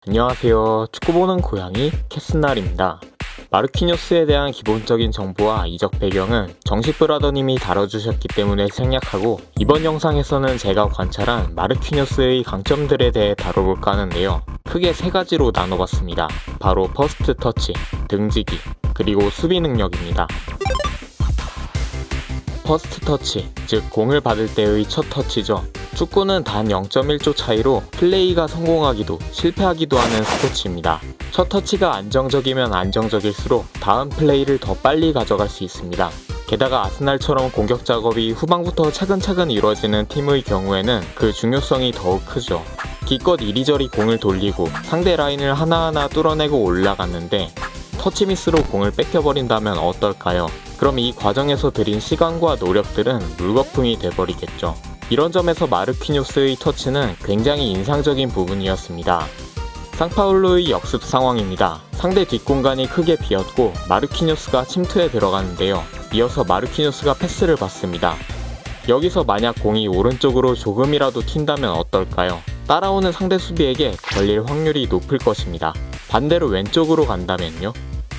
안녕하세요. 축구보는 고양이 캐슨날입니다. 마르키뇨스에 대한 기본적인 정보와 이적 배경은 정식 브라더님이 다뤄주셨기 때문에 생략하고, 이번 영상에서는 제가 관찰한 마르키뇨스의 강점들에 대해 다뤄볼까 하는데요. 크게 세 가지로 나눠봤습니다. 바로 퍼스트 터치, 등지기, 그리고 수비 능력입니다. 퍼스트 터치, 즉 공을 받을 때의 첫 터치죠. 축구는 단 0.1초 차이로 플레이가 성공하기도 실패하기도 하는 스포츠입니다. 첫 터치가 안정적이면 안정적일수록 다음 플레이를 더 빨리 가져갈 수 있습니다. 게다가 아스날처럼 공격 작업이 후방부터 차근차근 이루어지는 팀의 경우에는 그 중요성이 더욱 크죠. 기껏 이리저리 공을 돌리고 상대 라인을 하나하나 뚫어내고 올라갔는데 터치 미스로 공을 뺏겨버린다면 어떨까요? 그럼 이 과정에서 들인 시간과 노력들은 물거품이 돼버리겠죠. 이런 점에서 마르키뇨스의 터치는 굉장히 인상적인 부분이었습니다. 상파울루의 역습 상황입니다. 상대 뒷공간이 크게 비었고 마르키뇨스가 침투에 들어가는데요. 이어서 마르키뇨스가 패스를 받습니다. 여기서 만약 공이 오른쪽으로 조금이라도 튄다면 어떨까요? 따라오는 상대 수비에게 걸릴 확률이 높을 것입니다. 반대로 왼쪽으로 간다면요?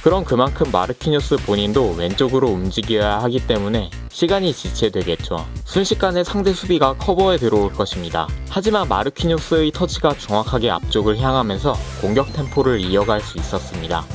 그럼 그만큼 마르키뇨스 본인도 왼쪽으로 움직여야 하기 때문에 시간이 지체되겠죠. 순식간에 상대 수비가 커버에 들어올 것입니다. 하지만 마르키뇨스의 터치가 정확하게 앞쪽을 향하면서 공격 템포를 이어갈 수 있었습니다.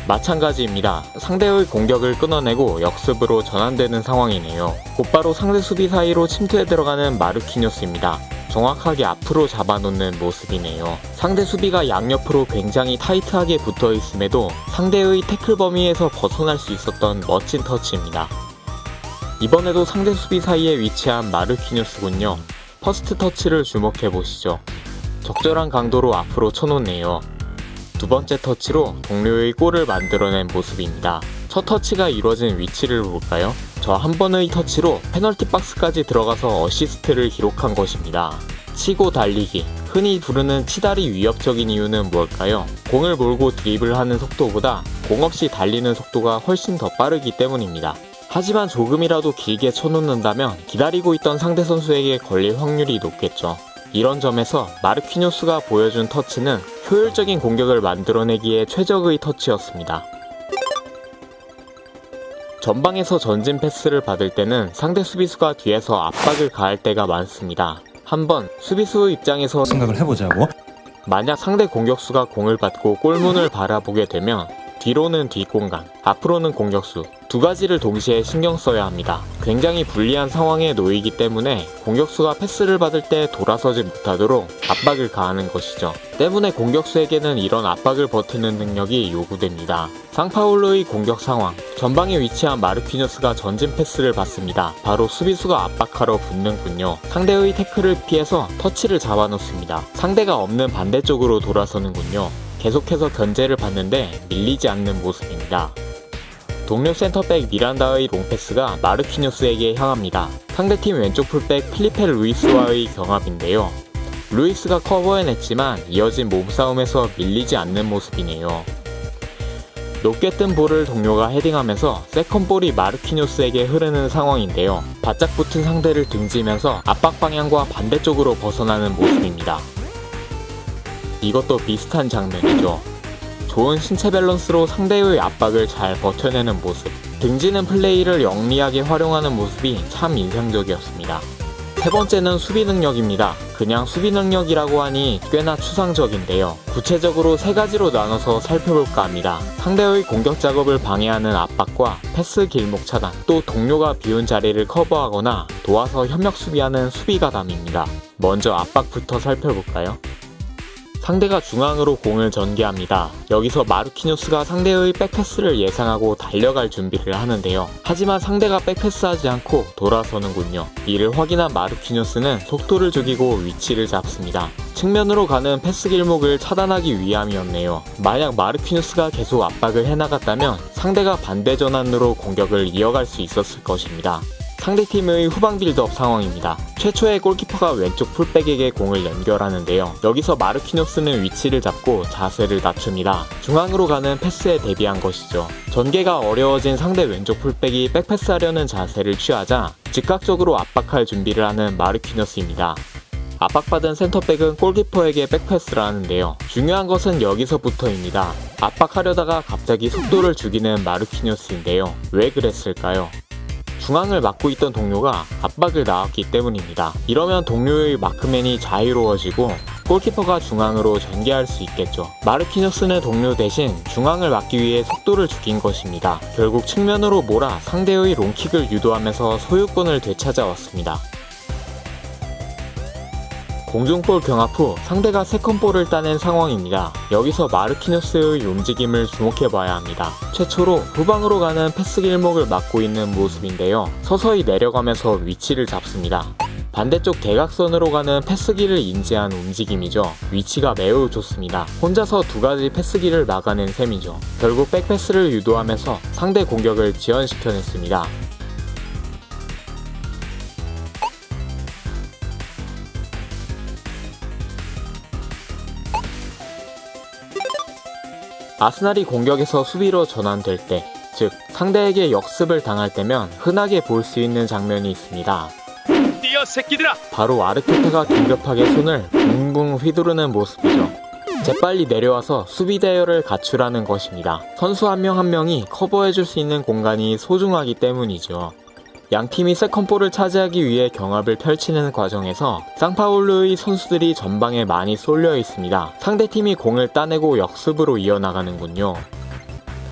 마찬가지입니다. 상대의 공격을 끊어내고 역습으로 전환되는 상황이네요. 곧바로 상대 수비 사이로 침투해 들어가는 마르키뇨스입니다. 정확하게 앞으로 잡아놓는 모습이네요. 상대 수비가 양옆으로 굉장히 타이트하게 붙어 있음에도 상대의 태클 범위에서 벗어날 수 있었던 멋진 터치입니다. 이번에도 상대 수비 사이에 위치한 마르키뇨스군요. 퍼스트 터치를 주목해보시죠. 적절한 강도로 앞으로 쳐놓네요. 두 번째 터치로 동료의 골을 만들어낸 모습입니다. 첫 터치가 이루어진 위치를 볼까요? 저 한 번의 터치로 페널티 박스까지 들어가서 어시스트를 기록한 것입니다. 치고 달리기, 흔히 부르는 치달이 위협적인 이유는 무엇일까요? 공을 몰고 드리블하는 속도보다 공 없이 달리는 속도가 훨씬 더 빠르기 때문입니다. 하지만 조금이라도 길게 쳐놓는다면 기다리고 있던 상대 선수에게 걸릴 확률이 높겠죠. 이런 점에서 마르키뇨스가 보여준 터치는 효율적인 공격을 만들어내기에 최적의 터치였습니다. 전방에서 전진 패스를 받을 때는 상대 수비수가 뒤에서 압박을 가할 때가 많습니다. 한번 수비수 입장에서 생각을 해보자고. 만약 상대 공격수가 공을 받고 골문을 바라보게 되면 뒤로는 뒷공간, 앞으로는 공격수, 두 가지를 동시에 신경 써야 합니다. 굉장히 불리한 상황에 놓이기 때문에 공격수가 패스를 받을 때 돌아서지 못하도록 압박을 가하는 것이죠. 때문에 공격수에게는 이런 압박을 버티는 능력이 요구됩니다. 상파울루의 공격 상황, 전방에 위치한 마르키뇨스가 전진 패스를 받습니다. 바로 수비수가 압박하러 붙는군요. 상대의 태클을 피해서 터치를 잡아놓습니다. 상대가 없는 반대쪽으로 돌아서는군요. 계속해서 견제를 받는데 밀리지 않는 모습입니다. 동료 센터백 미란다의 롱패스가 마르키뇨스에게 향합니다. 상대팀 왼쪽 풀백 필리페 루이스와의 경합인데요. 루이스가 커버해냈지만 이어진 몸싸움에서 밀리지 않는 모습이네요. 높게 뜬 볼을 동료가 헤딩하면서 세컨볼이 마르키뇨스에게 흐르는 상황인데요. 바짝 붙은 상대를 등지면서 압박 방향과 반대쪽으로 벗어나는 모습입니다. 이것도 비슷한 장면이죠. 좋은 신체 밸런스로 상대의 압박을 잘 버텨내는 모습, 등지는 플레이를 영리하게 활용하는 모습이 참 인상적이었습니다. 세 번째는 수비 능력입니다. 그냥 수비 능력이라고 하니 꽤나 추상적인데요. 구체적으로 세 가지로 나눠서 살펴볼까 합니다. 상대의 공격 작업을 방해하는 압박과 패스 길목 차단, 또 동료가 비운 자리를 커버하거나 도와서 협력 수비하는 수비 가담입니다. 먼저 압박부터 살펴볼까요? 상대가 중앙으로 공을 전개합니다. 여기서 마르키뇨스가 상대의 백패스를 예상하고 달려갈 준비를 하는데요. 하지만 상대가 백패스하지 않고 돌아서는군요. 이를 확인한 마르키뇨스는 속도를 죽이고 위치를 잡습니다. 측면으로 가는 패스 길목을 차단하기 위함이었네요. 만약 마르키뇨스가 계속 압박을 해나갔다면 상대가 반대 전환으로 공격을 이어갈 수 있었을 것입니다. 상대팀의 후방 빌드업 상황입니다. 최초의 골키퍼가 왼쪽 풀백에게 공을 연결하는데요. 여기서 마르키뇨스는 위치를 잡고 자세를 낮춥니다. 중앙으로 가는 패스에 대비한 것이죠. 전개가 어려워진 상대 왼쪽 풀백이 백패스하려는 자세를 취하자 즉각적으로 압박할 준비를 하는 마르키뇨스입니다. 압박받은 센터백은 골키퍼에게 백패스를 하는데요. 중요한 것은 여기서부터입니다. 압박하려다가 갑자기 속도를 죽이는 마르키뉴스인데요. 왜 그랬을까요? 중앙을 막고 있던 동료가 압박을 나왔기 때문입니다. 이러면 동료의 마크맨이 자유로워지고 골키퍼가 중앙으로 전개할 수 있겠죠. 마르키뉴스는 동료 대신 중앙을 막기 위해 속도를 죽인 것입니다. 결국 측면으로 몰아 상대의 롱킥을 유도하면서 소유권을 되찾아왔습니다. 공중볼 경합 후 상대가 세컨볼을 따낸 상황입니다. 여기서 마르키뉴스의 움직임을 주목해봐야 합니다. 최초로 후방으로 가는 패스 길목을 막고 있는 모습인데요. 서서히 내려가면서 위치를 잡습니다. 반대쪽 대각선으로 가는 패스기를 인지한 움직임이죠. 위치가 매우 좋습니다. 혼자서 두 가지 패스기를 막아낸 셈이죠. 결국 백패스를 유도하면서 상대 공격을 지연시켜냈습니다. 아스날이 공격에서 수비로 전환될 때, 즉 상대에게 역습을 당할 때면 흔하게 볼 수 있는 장면이 있습니다. 뛰어 새끼들아! 바로 아르테타가 긴급하게 손을 붕붕 휘두르는 모습이죠. 재빨리 내려와서 수비 대열을 갖추라는 것입니다. 선수 한 명 한 명이 커버해줄 수 있는 공간이 소중하기 때문이죠. 양팀이 세컨볼을 차지하기 위해 경합을 펼치는 과정에서 상파울루의 선수들이 전방에 많이 쏠려 있습니다. 상대팀이 공을 따내고 역습으로 이어나가는군요.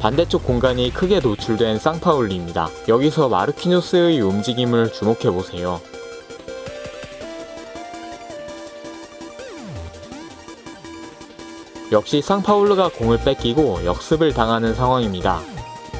반대쪽 공간이 크게 노출된 상파울루입니다. 여기서 마르키뉴스의 움직임을 주목해보세요. 역시 상파울루가 공을 뺏기고 역습을 당하는 상황입니다.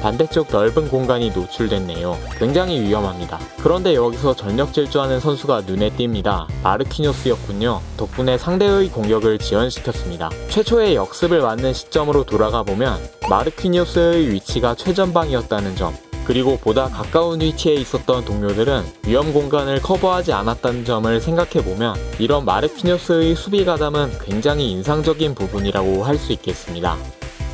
반대쪽 넓은 공간이 노출됐네요. 굉장히 위험합니다. 그런데 여기서 전력 질주하는 선수가 눈에 띕니다. 마르키뉴스였군요. 덕분에 상대의 공격을 지연시켰습니다. 최초의 역습을 맞는 시점으로 돌아가 보면 마르키뉴스의 위치가 최전방이었다는 점, 그리고 보다 가까운 위치에 있었던 동료들은 위험 공간을 커버하지 않았다는 점을 생각해보면 이런 마르키뉴스의 수비 가담은 굉장히 인상적인 부분이라고 할 수 있겠습니다.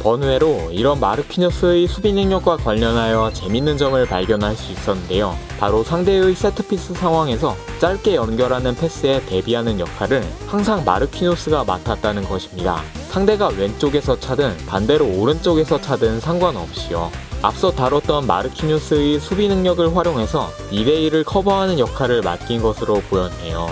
번외로 이런 마르키뉴스의 수비 능력과 관련하여 재밌는 점을 발견할 수 있었는데요. 바로 상대의 세트피스 상황에서 짧게 연결하는 패스에 대비하는 역할을 항상 마르키뉴스가 맡았다는 것입니다. 상대가 왼쪽에서 차든 반대로 오른쪽에서 차든 상관없이요. 앞서 다뤘던 마르키뉴스의 수비 능력을 활용해서 2대1을 커버하는 역할을 맡긴 것으로 보였네요.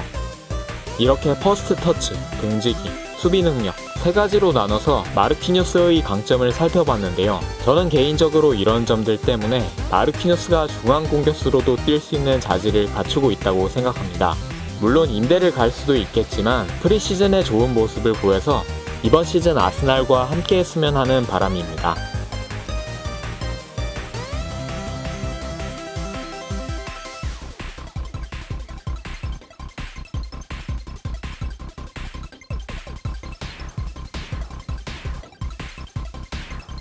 이렇게 퍼스트 터치, 등지기, 수비 능력 세 가지로 나눠서 마르키뉴스의 강점을 살펴봤는데요. 저는 개인적으로 이런 점들 때문에 마르키뉴스가 중앙 공격수로도 뛸 수 있는 자질을 갖추고 있다고 생각합니다. 물론 임대를 갈 수도 있겠지만 프리시즌에 좋은 모습을 보여서 이번 시즌 아스날과 함께 했으면 하는 바람입니다.